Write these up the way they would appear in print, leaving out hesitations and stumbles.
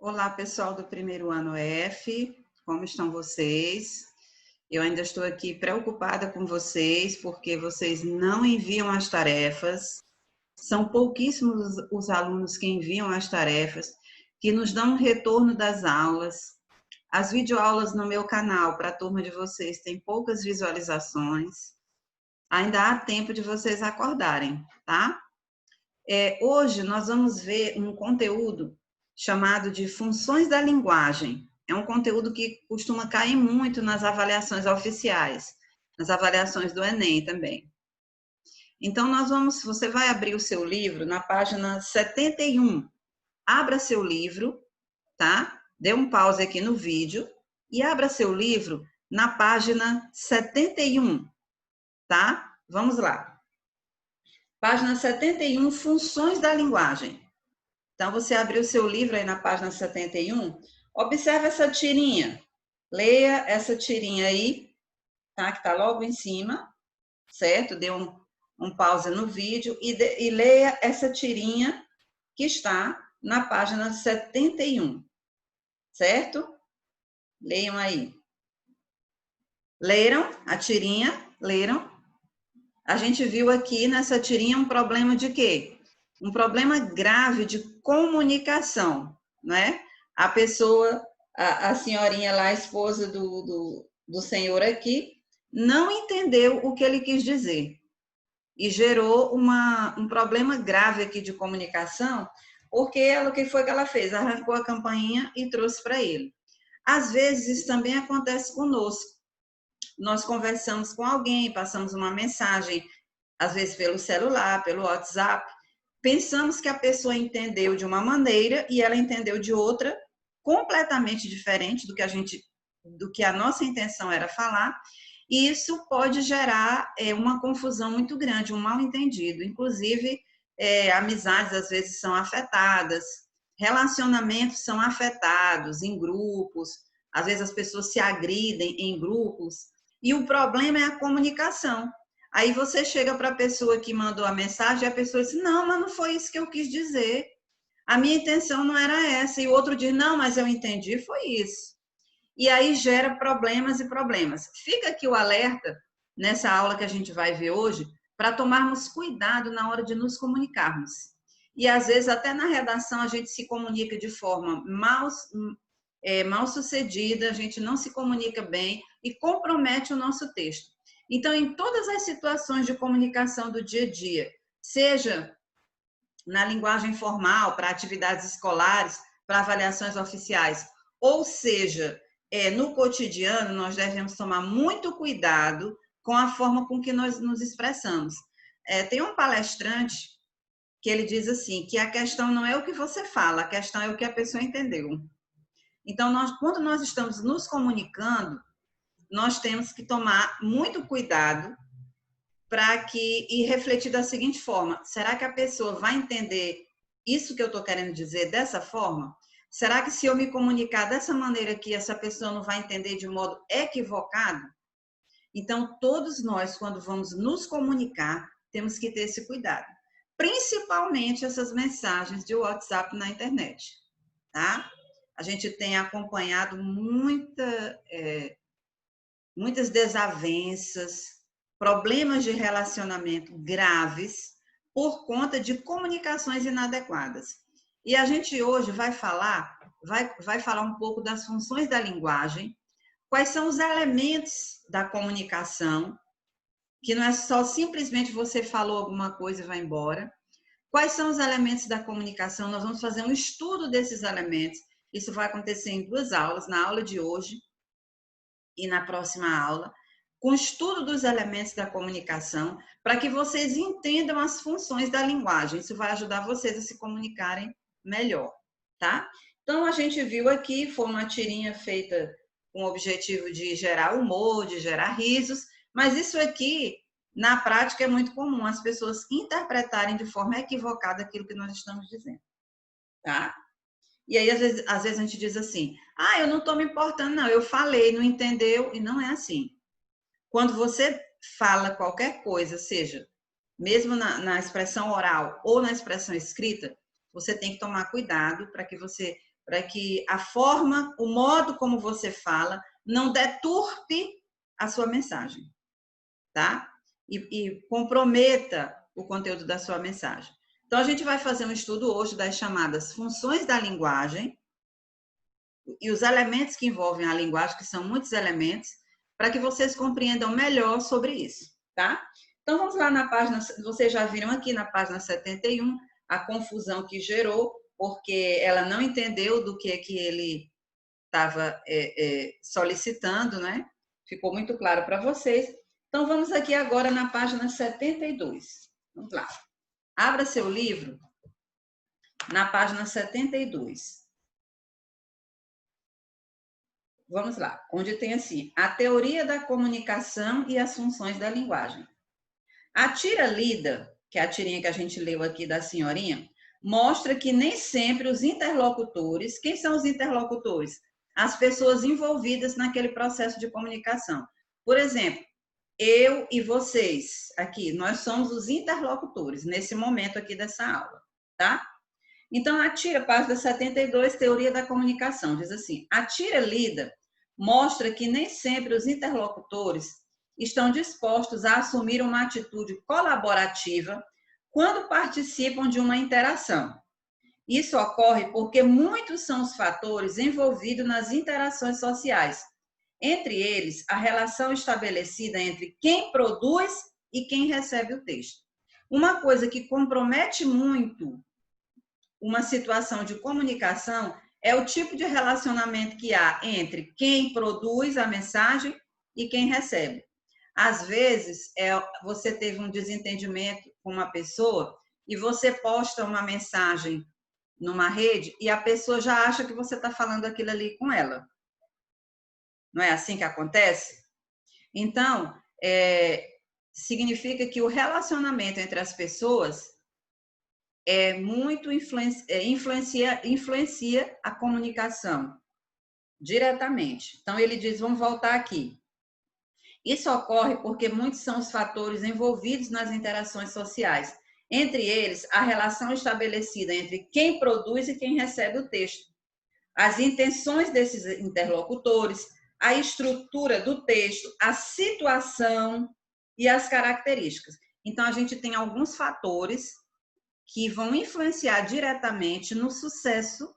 Olá, pessoal do primeiro ano F, como estão vocês? Eu ainda estou aqui preocupada com vocês, porque vocês não enviam as tarefas, são pouquíssimos os alunos que enviam as tarefas, que nos dão um retorno das aulas. As videoaulas no meu canal, para a turma de vocês, tem poucas visualizações. Ainda há tempo de vocês acordarem, tá? Hoje nós vamos ver um conteúdo chamado de funções da linguagem. É um conteúdo que costuma cair muito nas avaliações oficiais, nas avaliações do Enem também. Então, você vai abrir o seu livro na página 71. Abra seu livro, tá? Dê um pause aqui no vídeo e abra seu livro na página 71, tá? Vamos lá. Página 71, funções da linguagem. Então, você abriu o seu livro aí na página 71, observe essa tirinha. Leia essa tirinha aí, tá? Que está logo em cima, certo? Dê um pause no vídeo e leia essa tirinha que está na página 71, certo? Leiam aí. Leram a tirinha? Leram? A gente viu aqui nessa tirinha um problema de quê? Um problema grave de comunicação, não é? A pessoa, a senhorinha lá, a esposa do senhor aqui, não entendeu o que ele quis dizer. E gerou um problema grave aqui de comunicação, porque o que foi que ela fez? Arrancou a campainha e trouxe para ele. Às vezes, isso também acontece conosco. Nós conversamos com alguém, passamos uma mensagem, às vezes pelo celular, pelo WhatsApp, pensamos que a pessoa entendeu de uma maneira e ela entendeu de outra, completamente diferente do que a nossa intenção era falar, e isso pode gerar uma confusão muito grande, um mal-entendido. Inclusive, amizades às vezes são afetadas, relacionamentos são afetados em grupos, às vezes as pessoas se agridem em grupos, e o problema é a comunicação. Aí você chega para a pessoa que mandou a mensagem e a pessoa diz, não, mas não foi isso que eu quis dizer. A minha intenção não era essa. E o outro diz, não, mas eu entendi, foi isso. E aí gera problemas e problemas. Fica aqui o alerta, nessa aula que a gente vai ver hoje, para tomarmos cuidado na hora de nos comunicarmos. E às vezes até na redação a gente se comunica de forma mal sucedida, a gente não se comunica bem e compromete o nosso texto. Então, em todas as situações de comunicação do dia a dia, seja na linguagem formal, para atividades escolares, para avaliações oficiais, ou seja, no cotidiano, nós devemos tomar muito cuidado com a forma com que nós nos expressamos. Tem um palestrante que ele diz assim, que a questão não é o que você fala, a questão é o que a pessoa entendeu. Então, quando nós estamos nos comunicando, nós temos que tomar muito cuidado e refletir da seguinte forma: será que a pessoa vai entender isso que eu estou querendo dizer dessa forma? Será que se eu me comunicar dessa maneira aqui, essa pessoa não vai entender de modo equivocado? Então, todos nós, quando vamos nos comunicar, temos que ter esse cuidado. Principalmente essas mensagens de WhatsApp na internet, tá? A gente tem acompanhado muitas desavenças, problemas de relacionamento graves por conta de comunicações inadequadas. E a gente hoje vai falar um pouco das funções da linguagem, quais são os elementos da comunicação, que não é só simplesmente você falou alguma coisa e vai embora. Quais são os elementos da comunicação? Nós vamos fazer um estudo desses elementos. Isso vai acontecer em 2 aulas, na aula de hoje e na próxima aula, com estudo dos elementos da comunicação, para que vocês entendam as funções da linguagem. Isso vai ajudar vocês a se comunicarem melhor, tá? Então, a gente viu aqui, foi uma tirinha feita com o objetivo de gerar humor, de gerar risos, mas isso aqui, na prática, é muito comum as pessoas interpretarem de forma equivocada aquilo que nós estamos dizendo, tá? E aí, às vezes a gente diz assim, eu não estou me importando, não, eu falei, não entendeu, e não é assim. Quando você fala qualquer coisa, seja mesmo na expressão oral ou na expressão escrita, você tem que tomar cuidado para que você para que a forma, o modo como você fala, não deturpe a sua mensagem, tá? E comprometa o conteúdo da sua mensagem. Então, a gente vai fazer um estudo hoje das chamadas funções da linguagem e os elementos que envolvem a linguagem, que são muitos elementos, para que vocês compreendam melhor sobre isso, tá? Então, vamos lá na página, vocês já viram aqui na página 71 a confusão que gerou, porque ela não entendeu do que ele estava solicitando, né? Ficou muito claro para vocês. Então, vamos aqui agora na página 72. Vamos lá. Abra seu livro na página 72. Vamos lá, onde tem assim, a teoria da comunicação e as funções da linguagem. A tira lida, que é a tirinha que a gente leu aqui da senhorinha, mostra que nem sempre os interlocutores, quem são os interlocutores? As pessoas envolvidas naquele processo de comunicação. Por exemplo, eu e vocês aqui, nós somos os interlocutores nesse momento aqui dessa aula, tá? Então, a tira, página 72, teoria da comunicação, diz assim, a tira lida mostra que nem sempre os interlocutores estão dispostos a assumir uma atitude colaborativa quando participam de uma interação. Isso ocorre porque muitos são os fatores envolvidos nas interações sociais, entre eles a relação estabelecida entre quem produz e quem recebe o texto. Uma coisa que compromete muito uma situação de comunicação é o tipo de relacionamento que há entre quem produz a mensagem e quem recebe. Às vezes, você teve um desentendimento com uma pessoa e você posta uma mensagem numa rede e a pessoa já acha que você está falando aquilo ali com ela. Não é assim que acontece? Então, significa que o relacionamento entre as pessoas muito influencia a comunicação diretamente. Então, ele diz, vamos voltar aqui. Isso ocorre porque muitos são os fatores envolvidos nas interações sociais, entre eles a relação estabelecida entre quem produz e quem recebe o texto, as intenções desses interlocutores, a estrutura do texto, a situação e as características. Então, a gente tem alguns fatores que vão influenciar diretamente no sucesso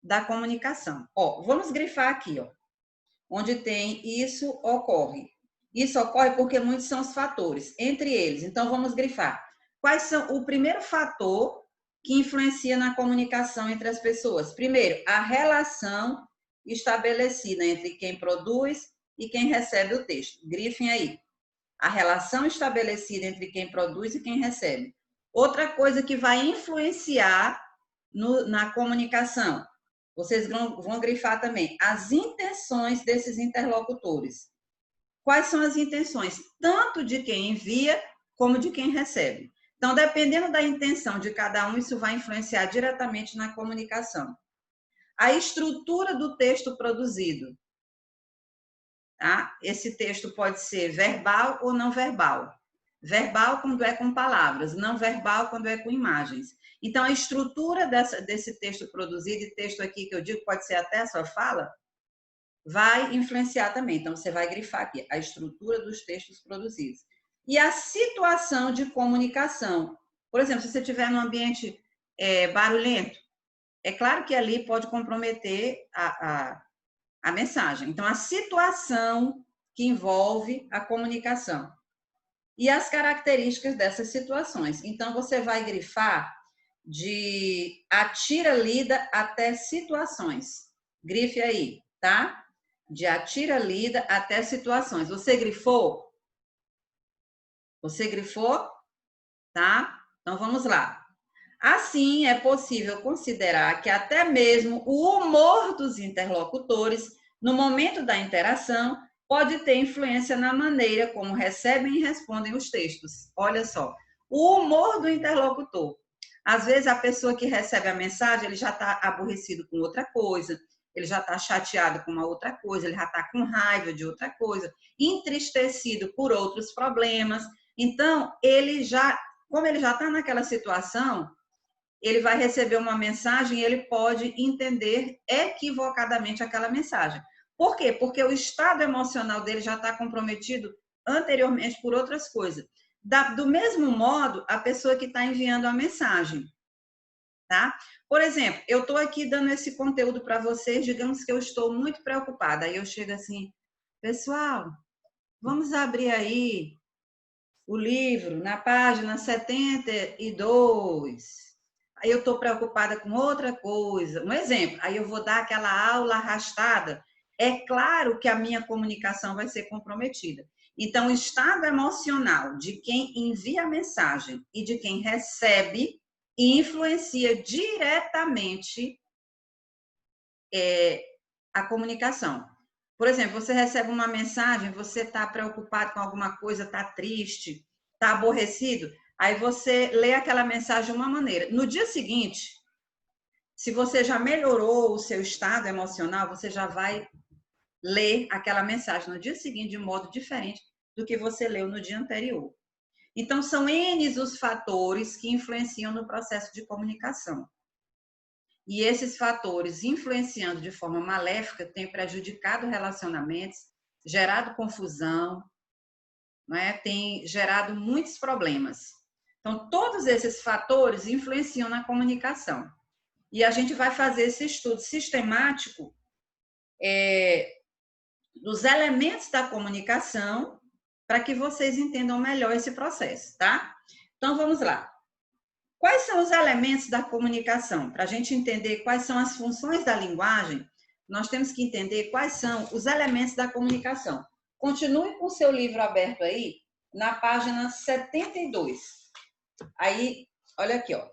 da comunicação. Vamos grifar aqui, onde tem isso ocorre. Isso ocorre porque muitos são os fatores, entre eles. Então, vamos grifar. Quais são o primeiro fator que influencia na comunicação entre as pessoas? Primeiro, a relação estabelecida entre quem produz e quem recebe o texto. Grifem aí. A relação estabelecida entre quem produz e quem recebe. Outra coisa que vai influenciar na comunicação, vocês vão grifar também, as intenções desses interlocutores. Quais são as intenções, tanto de quem envia como de quem recebe? Então, dependendo da intenção de cada um, isso vai influenciar diretamente na comunicação. A estrutura do texto produzido. Tá? Esse texto pode ser verbal ou não verbal. Verbal quando é com palavras, não verbal quando é com imagens. Então, a estrutura desse texto produzido, e texto aqui que eu digo pode ser até a sua fala, vai influenciar também. Então, você vai grifar aqui a estrutura dos textos produzidos. E a situação de comunicação. Por exemplo, se você estiver num ambiente barulhento, é claro que ali pode comprometer a mensagem. Então, a situação que envolve a comunicação e as características dessas situações. Então, você vai grifar de a tira lida até situações. Grife aí, tá? De a tira lida até situações. Você grifou? Você grifou? Tá? Então, vamos lá. Assim, é possível considerar que até mesmo o humor dos interlocutores, no momento da interação, pode ter influência na maneira como recebem e respondem os textos. Olha só, o humor do interlocutor. Às vezes, a pessoa que recebe a mensagem, ele já está aborrecido com outra coisa, ele já está chateado com uma outra coisa, ele já está com raiva de outra coisa, entristecido por outros problemas. Então, como ele já está naquela situação, ele vai receber uma mensagem e ele pode entender equivocadamente aquela mensagem. Por quê? Porque o estado emocional dele já está comprometido anteriormente por outras coisas. Do mesmo modo, a pessoa que está enviando a mensagem, tá? Por exemplo, eu estou aqui dando esse conteúdo para vocês, digamos que eu estou muito preocupada, aí eu chego assim, pessoal, vamos abrir aí o livro na página 72. Aí eu estou preocupada com outra coisa. Um exemplo, aí eu vou dar aquela aula arrastada. É claro que a minha comunicação vai ser comprometida. Então, o estado emocional de quem envia a mensagem e de quem recebe influencia diretamente a comunicação. Por exemplo, você recebe uma mensagem, você está preocupado com alguma coisa, está triste, está aborrecido, aí você lê aquela mensagem de uma maneira. No dia seguinte, se você já melhorou o seu estado emocional, você já vai ler aquela mensagem no dia seguinte de um modo diferente do que você leu no dia anterior. Então, são N os fatores que influenciam no processo de comunicação. E esses fatores, influenciando de forma maléfica, têm prejudicado relacionamentos, gerado confusão, né? Tem gerado muitos problemas. Então, todos esses fatores influenciam na comunicação. E a gente vai fazer esse estudo sistemático dos elementos da comunicação para que vocês entendam melhor esse processo, tá? Então, vamos lá. Quais são os elementos da comunicação? Para a gente entender quais são as funções da linguagem, nós temos que entender quais são os elementos da comunicação. Continue com o seu livro aberto aí, na página 72. Aí, olha aqui, ó.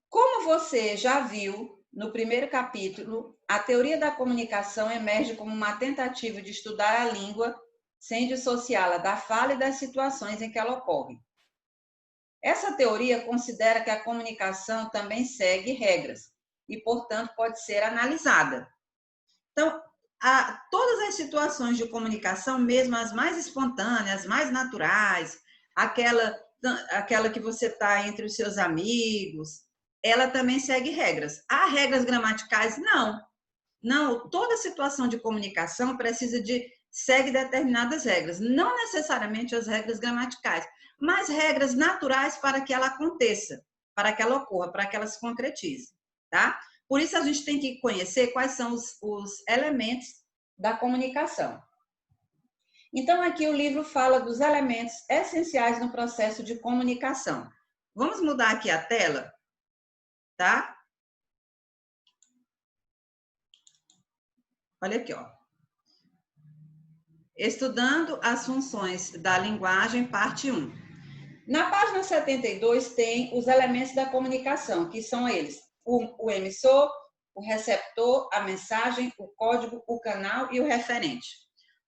Como você já viu no primeiro capítulo, a teoria da comunicação emerge como uma tentativa de estudar a língua sem dissociá-la da fala e das situações em que ela ocorre. Essa teoria considera que a comunicação também segue regras e, portanto, pode ser analisada. Então, todas as situações de comunicação, mesmo as mais espontâneas, as mais naturais, aquela que você está entre os seus amigos, ela também segue regras. Há regras gramaticais? Não. Não, toda situação de comunicação segue determinadas regras, não necessariamente as regras gramaticais, mas regras naturais para que ela aconteça, para que ela ocorra, para que ela se concretize, tá? Por isso a gente tem que conhecer quais são os elementos da comunicação. Então aqui o livro fala dos elementos essenciais no processo de comunicação. Vamos mudar aqui a tela, tá? Olha aqui, ó. Estudando as funções da linguagem, parte 1. Na página 72 tem os elementos da comunicação, que são eles: o emissor, o receptor, a mensagem, o código, o canal e o referente.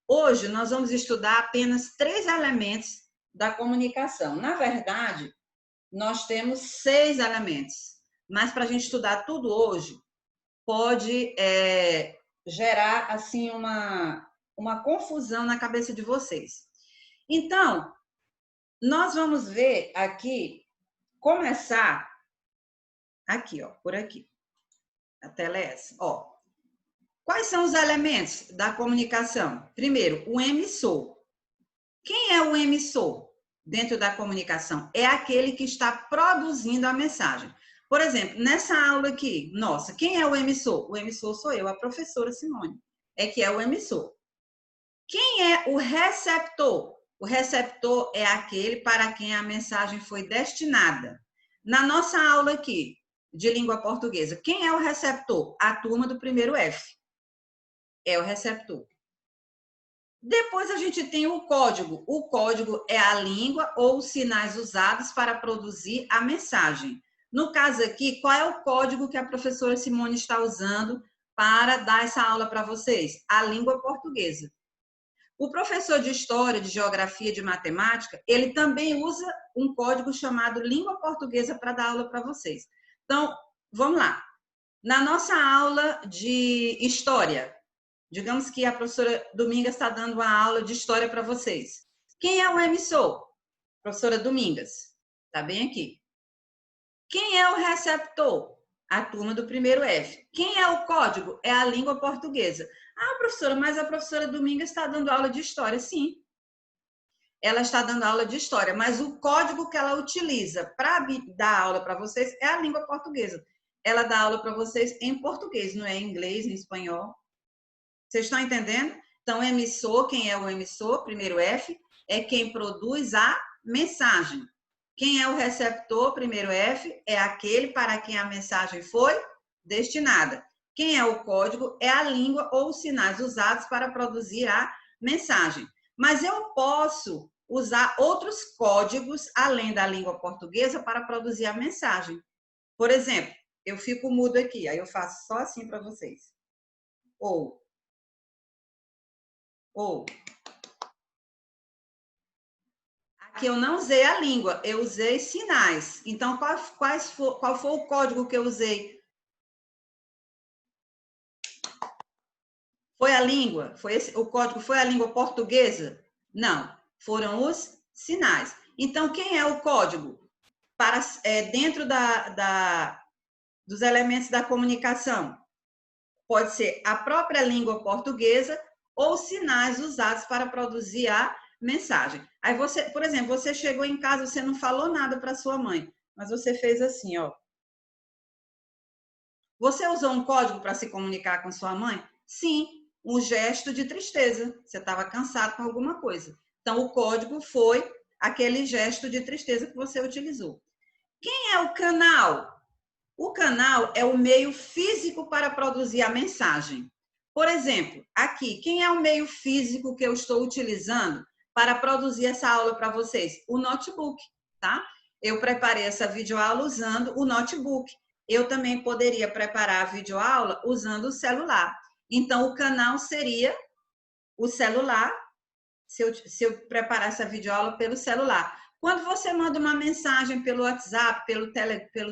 Hoje nós vamos estudar apenas 3 elementos da comunicação. Na verdade, nós temos 6 elementos, mas para a gente estudar tudo hoje, pode gerar assim uma confusão na cabeça de vocês. Então, nós vamos ver aqui, começar aqui, ó, por aqui. A tela é essa, ó. Quais são os elementos da comunicação? Primeiro, o emissor. Quem é o emissor dentro da comunicação? É aquele que está produzindo a mensagem. Por exemplo, nessa aula aqui, nossa, quem é o emissor? O emissor sou eu, a professora Simone, é que é o emissor. Quem é o receptor? O receptor é aquele para quem a mensagem foi destinada. Na nossa aula aqui, de língua portuguesa, quem é o receptor? A turma do primeiro F. É o receptor. Depois a gente tem o código. O código é a língua ou os sinais usados para produzir a mensagem. No caso aqui, qual é o código que a professora Simone está usando para dar essa aula para vocês? A língua portuguesa. O professor de História, de Geografia, de Matemática, ele também usa um código chamado Língua Portuguesa para dar aula para vocês. Então, vamos lá. Na nossa aula de História, digamos que a professora Domingas está dando uma aula de História para vocês. Quem é o emissor? Professora Domingas. Está bem aqui. Quem é o receptor? A turma do primeiro F. Quem é o código? É a língua portuguesa. Ah, professora, mas a professora Dominga está dando aula de história. Sim, ela está dando aula de história, mas o código que ela utiliza para dar aula para vocês é a língua portuguesa. Ela dá aula para vocês em português, não é em inglês, em espanhol. Vocês estão entendendo? Então, emissor, quem é o emissor? Primeiro F, é quem produz a mensagem. Quem é o receptor? Primeiro F, é aquele para quem a mensagem foi destinada. Quem é o código? É a língua ou os sinais usados para produzir a mensagem. Mas eu posso usar outros códigos além da língua portuguesa para produzir a mensagem. Por exemplo, eu fico mudo aqui, aí eu faço só assim para vocês. Ou. Aqui eu não usei a língua, eu usei sinais. Então, qual foi o código que eu usei? Foi a língua? O código foi a língua portuguesa? Não, foram os sinais. Então, quem é o código? Dentro dos elementos da comunicação. Pode ser a própria língua portuguesa ou sinais usados para produzir a mensagem. Aí você, por exemplo, você chegou em casa, você não falou nada para sua mãe, mas você fez assim, ó. Você usou um código para se comunicar com sua mãe? Sim, um gesto de tristeza. Você estava cansado com alguma coisa. Então, o código foi aquele gesto de tristeza que você utilizou. Quem é o canal? O canal é o meio físico para produzir a mensagem. Por exemplo, aqui, quem é o meio físico que eu estou utilizando para produzir essa aula para vocês? O notebook, tá? Eu preparei essa videoaula usando o notebook. Eu também poderia preparar a videoaula usando o celular. Então, o canal seria o celular, se eu preparar essa videoaula pelo celular. Quando você manda uma mensagem pelo WhatsApp, pelo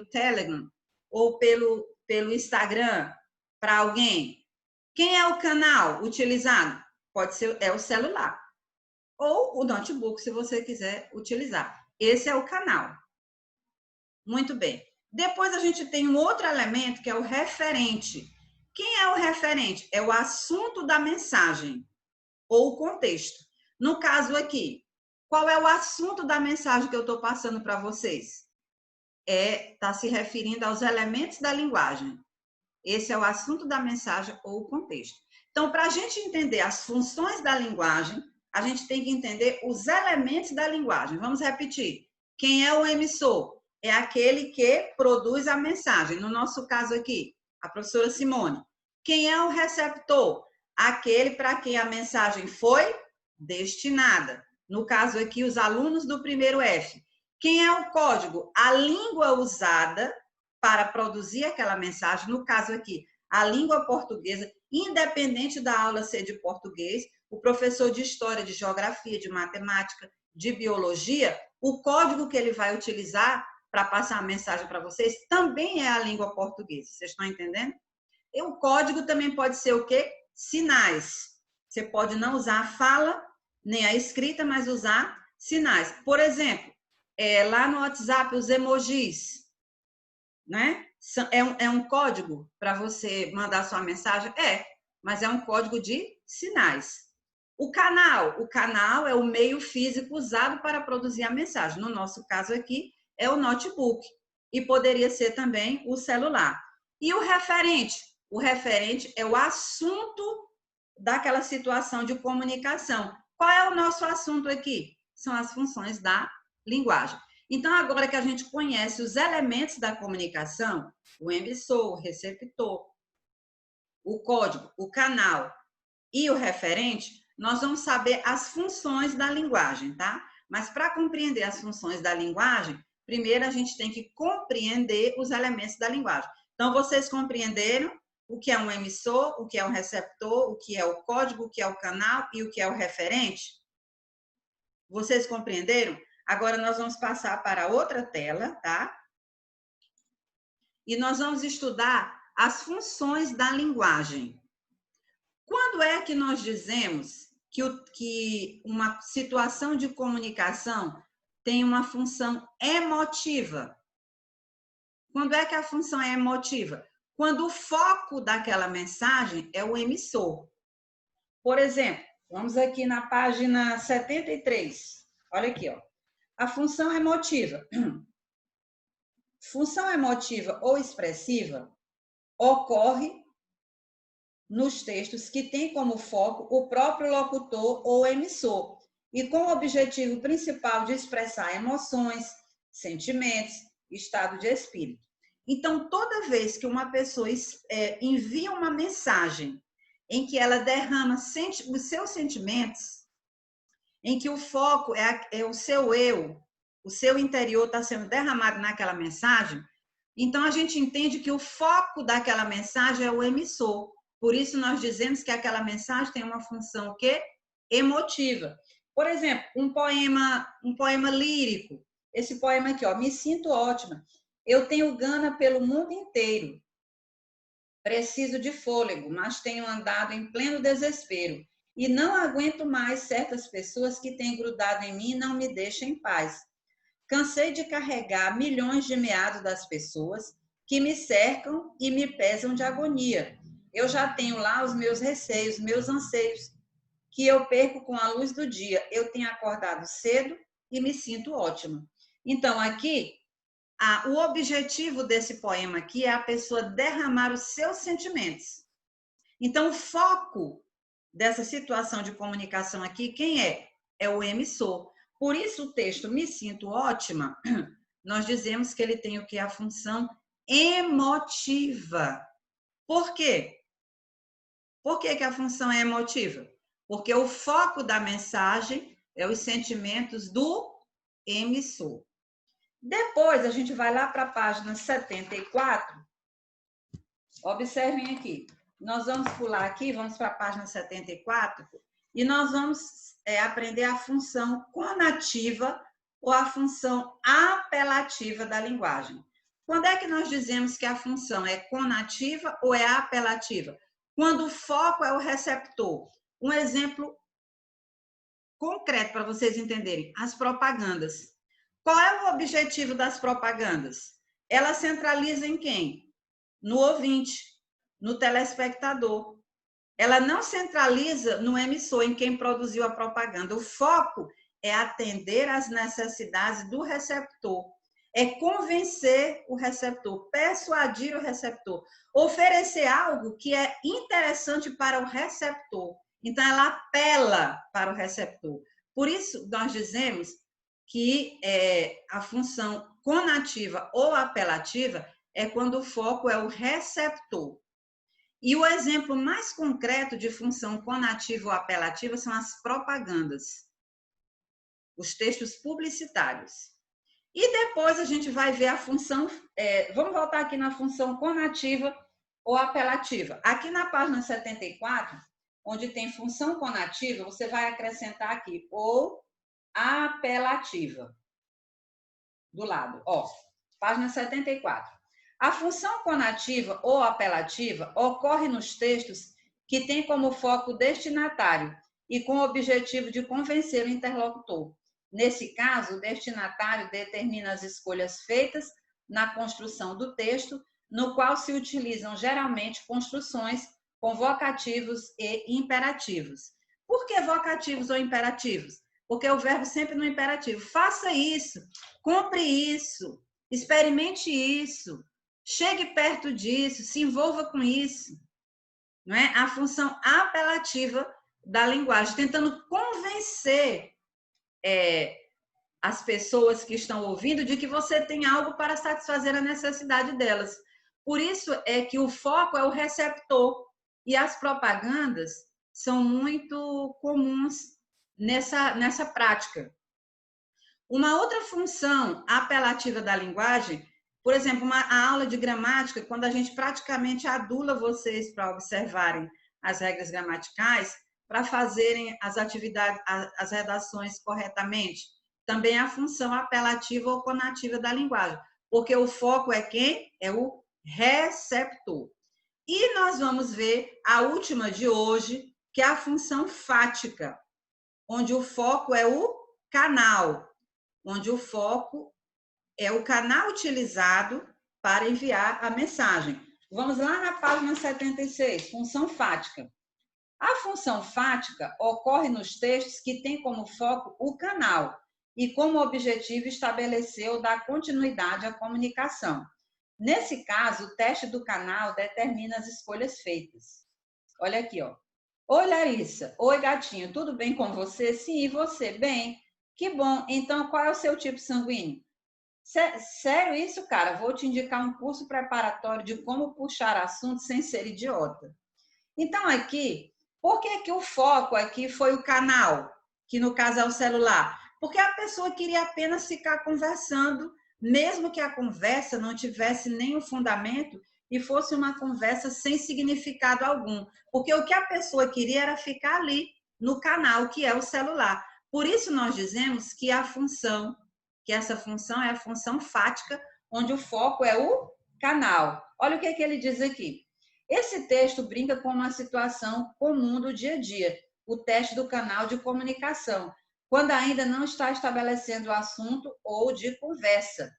Telegram ou pelo Instagram para alguém, quem é o canal utilizado? Pode ser o celular ou o notebook, se você quiser utilizar. Esse é o canal. Muito bem. Depois a gente tem um outro elemento que é o referente. Quem é o referente? É o assunto da mensagem ou o contexto. No caso aqui, qual é o assunto da mensagem que eu estou passando para vocês? Está se referindo aos elementos da linguagem. Esse é o assunto da mensagem ou o contexto. Então, para a gente entender as funções da linguagem, a gente tem que entender os elementos da linguagem. Vamos repetir. Quem é o emissor? É aquele que produz a mensagem. No nosso caso aqui, a professora Simone. Quem é o receptor? Aquele para quem a mensagem foi destinada. No caso aqui, os alunos do primeiro F. Quem é o código? A língua usada para produzir aquela mensagem, no caso aqui, a língua portuguesa, independente da aula ser de português, o professor de história, de geografia, de matemática, de biologia, o código que ele vai utilizar para passar a mensagem para vocês também é a língua portuguesa. Vocês estão entendendo? E o código também pode ser o quê? Sinais. Você pode não usar a fala, nem a escrita, mas usar sinais. Por exemplo, lá no WhatsApp, os emojis, né? É um código para você mandar sua mensagem? Mas é um código de sinais. O canal é o meio físico usado para produzir a mensagem. No nosso caso aqui, é o notebook. E poderia ser também o celular. E o referente? O referente é o assunto daquela situação de comunicação. Qual é o nosso assunto aqui? São as funções da linguagem. Então, agora que a gente conhece os elementos da comunicação, o emissor, o receptor, o código, o canal e o referente, nós vamos saber as funções da linguagem, tá? Mas para compreender as funções da linguagem, primeiro a gente tem que compreender os elementos da linguagem. Então, vocês compreenderam o que é um emissor, o que é um receptor, o que é o código, o que é o canal e o que é o referente? Vocês compreenderam? Agora nós vamos passar para outra tela, tá? E nós vamos estudar as funções da linguagem. Quando é que nós dizemos que uma situação de comunicação tem uma função emotiva? Quando é que a função é emotiva? Quando o foco daquela mensagem é o emissor. Por exemplo, vamos aqui na página 73. Olha aqui, ó. A função emotiva. Função emotiva ou expressiva ocorre nos textos que têm como foco o próprio locutor ou emissor, e com o objetivo principal de expressar emoções, sentimentos, estado de espírito. Então, toda vez que uma pessoa envia uma mensagem em que ela derrama os seus sentimentos, em que o foco é o seu eu, o seu interior está sendo derramado naquela mensagem, então a gente entende que o foco daquela mensagem é o emissor. Por isso nós dizemos que aquela mensagem tem uma função que emotiva. Por exemplo, um poema lírico. Esse poema aqui, ó, me sinto ótima. Eu tenho gana pelo mundo inteiro. Preciso de fôlego, mas tenho andado em pleno desespero. E não aguento mais certas pessoas que têm grudado em mim e não me deixam em paz. Cansei de carregar milhões de meados das pessoas que me cercam e me pesam de agonia. Eu já tenho lá os meus receios, meus anseios, que eu perco com a luz do dia. Eu tenho acordado cedo e me sinto ótima. Então, aqui, o objetivo desse poema aqui é a pessoa derramar os seus sentimentos. Então, o foco dessa situação de comunicação aqui, quem é? É o emissor. Por isso, o texto Me Sinto Ótima, nós dizemos que ele tem o que? A função emotiva. Por quê? Por que a função é emotiva? Porque o foco da mensagem é os sentimentos do emissor. Depois, a gente vai lá para a página 74. Observem aqui. Nós vamos pular aqui, vamos para a página 74, e nós vamos aprender a função conativa ou a função apelativa da linguagem. Quando é que nós dizemos que a função é conativa ou é apelativa? Quando o foco é o receptor. Um exemplo concreto para vocês entenderem: as propagandas. Qual é o objetivo das propagandas? Ela centraliza em quem? No ouvinte, no telespectador. Ela não centraliza no emissor, em quem produziu a propaganda. O foco é atender às necessidades do receptor, é convencer o receptor, persuadir o receptor, oferecer algo que é interessante para o receptor. Então, ela apela para o receptor. Por isso, nós dizemos que a função conativa ou apelativa é quando o foco é o receptor. E o exemplo mais concreto de função conativa ou apelativa são as propagandas, os textos publicitários. E depois a gente vai ver a função, vamos voltar aqui na função conativa ou apelativa. Aqui na página 74, onde tem função conativa, você vai acrescentar aqui ou apelativa. Do lado, ó, página 74. A função conativa ou apelativa ocorre nos textos que têm como foco o destinatário e com o objetivo de convencer o interlocutor. Nesse caso, o destinatário determina as escolhas feitas na construção do texto, no qual se utilizam geralmente construções com vocativos e imperativos. Por que vocativos ou imperativos? Porque o verbo sempre no imperativo. Faça isso, compre isso, experimente isso, chegue perto disso, se envolva com isso. Não é? A função apelativa da linguagem, tentando convencer as pessoas que estão ouvindo de que você tem algo para satisfazer a necessidade delas. Por isso é que o foco é o receptor. E as propagandas são muito comuns nessa prática. Uma outra função apelativa da linguagem, por exemplo, a aula de gramática, quando a gente praticamente adula vocês para observarem as regras gramaticais, para fazerem as atividades, as redações corretamente, também a função apelativa ou conativa da linguagem, porque o foco é quem? É o receptor. E nós vamos ver a última de hoje, que é a função fática, onde o foco é o canal, onde o foco é o canal utilizado para enviar a mensagem. Vamos lá na página 76, função fática. A função fática ocorre nos textos que têm como foco o canal e como objetivo estabelecer ou dar continuidade à comunicação. Nesse caso, o teste do canal determina as escolhas feitas. Olha aqui, ó. Oi, Larissa. Oi, gatinho. Tudo bem com você? Sim, e você? Bem. Que bom. Então, qual é o seu tipo sanguíneo? Sério isso, cara? Vou te indicar um curso preparatório de como puxar assunto sem ser idiota. Então, aqui, por que que o foco aqui foi o canal, que no caso é o celular? Porque a pessoa queria apenas ficar conversando, mesmo que a conversa não tivesse nenhum fundamento e fosse uma conversa sem significado algum. Porque o que a pessoa queria era ficar ali no canal, que é o celular. Por isso nós dizemos que essa função é a função fática, onde o foco é o canal. Olha o que ele diz aqui. Esse texto brinca com uma situação comum do dia a dia, o teste do canal de comunicação, quando ainda não está estabelecendo o assunto ou de conversa.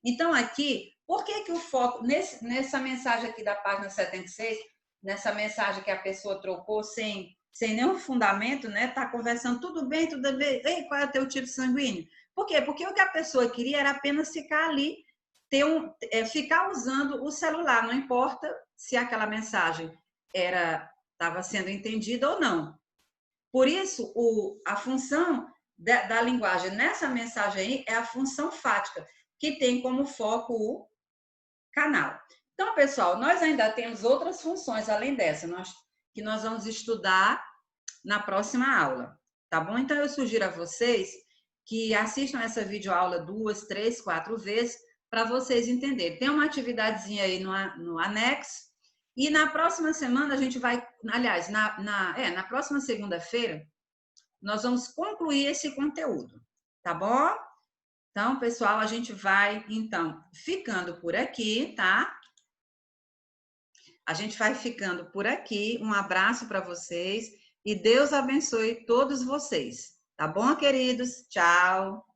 Então, aqui, por que que o foco, nessa mensagem aqui da página 76, nessa mensagem que a pessoa trocou sem nenhum fundamento, né? Tá conversando, tudo bem, tudo bem, ei, qual é o teu tipo sanguíneo? Por quê? Porque o que a pessoa queria era apenas ficar ali, ficar usando o celular, não importa se aquela mensagem estava sendo entendida ou não. Por isso, a função da linguagem nessa mensagem aí é a função fática, que tem como foco o canal. Então, pessoal, nós ainda temos outras funções além dessa, que nós vamos estudar na próxima aula, tá bom? Então, eu sugiro a vocês que assistam essa videoaula 2, 3, 4 vezes, para vocês entenderem. Tem uma atividadezinha aí no anexo, e na próxima semana a gente vai, aliás, na próxima segunda-feira, nós vamos concluir esse conteúdo, tá bom? Então, pessoal, a gente vai, então, ficando por aqui, tá? A gente vai ficando por aqui. Um abraço para vocês e Deus abençoe todos vocês. Tá bom, queridos? Tchau!